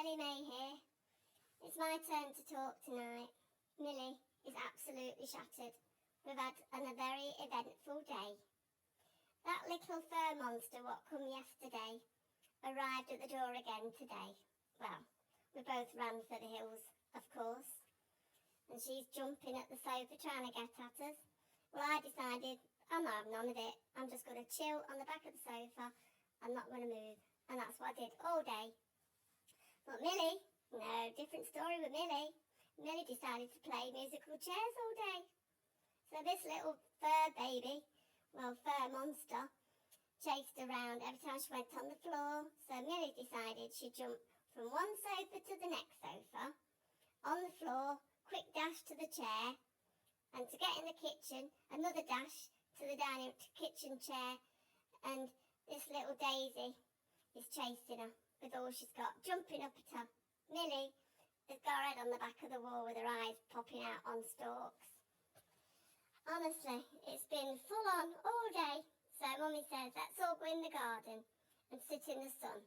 Millie May here. It's my turn to talk tonight. Millie is absolutely shattered. We've had a very eventful day. That little fur monster what come yesterday arrived at the door again today. Well, we both ran for the hills, of course. And she's jumping at the sofa trying to get at us. Well, I decided I'm not having none of it. I'm just going to chill on the back of the sofa. I'm not going to move. And that's what I did all day. But Millie, no, different story with Millie. Millie decided to play musical chairs all day. So this little fur baby, well, fur monster, chased around every time she went on the floor. So Millie decided she'd jump from one sofa to the next sofa, on the floor, quick dash to the chair, and to get in the kitchen, another dash to the dining kitchen chair, and this little Daisy is chasing her with all she's got, jumping up at her. Millie has got her head on the back of the wall with her eyes popping out on stalks. Honestly, it's been full on all day. So Mummy says, let's all go in the garden and sit in the sun.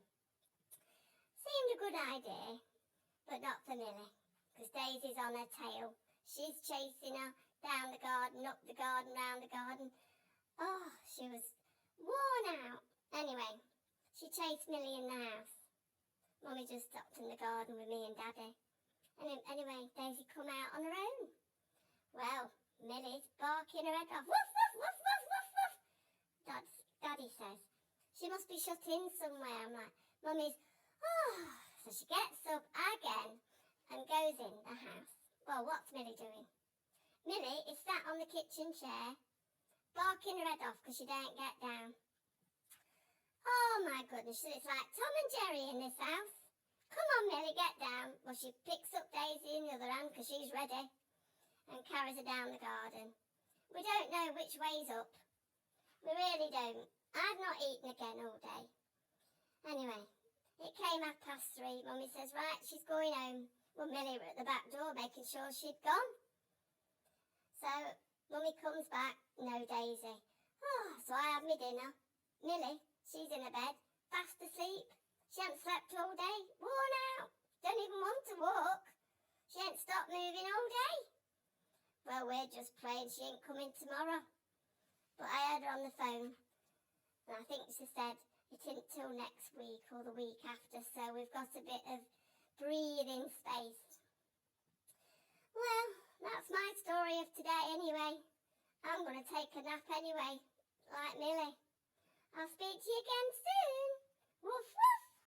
Seemed a good idea, but not for Millie, because Daisy's on her tail. She's chasing her down the garden, up the garden, round the garden. Oh, she was worn out. Anyway, she chased Millie in the house. Mummy just stopped in the garden with me and Daddy. And anyway, Daisy come out on her own. Well, Millie's barking her head off. Woof, woof, woof, woof, woof, woof. Daddy says, she must be shut in somewhere. I'm like, Mummy's, oh. So she gets up again and goes in the house. Well, what's Millie doing? Millie is sat on the kitchen chair, barking her head off because she don't get down. Oh my goodness, it's like Tom and Jerry in this house. Come on, Millie, get down. Well, she picks up Daisy in the other hand because she's ready and carries her down the garden. We don't know which way's up. We really don't. I've not eaten again all day. Anyway, it came 3:30. Mummy says, right, she's going home. Well, Millie were at the back door making sure she'd gone. So Mummy comes back, no Daisy. Oh, so I have my dinner. Millie, she's in her bed, fast asleep. She hasn't slept all day, worn out. Don't even want to walk. She ain't stopped moving all day. Well, we're just praying she ain't coming tomorrow. But I heard her on the phone, and I think she said it isn't till next week or the week after, so we've got a bit of breathing space. Well, that's my story of today anyway. I'm going to take a nap anyway, like Millie. I'll speak to you again soon. Woof.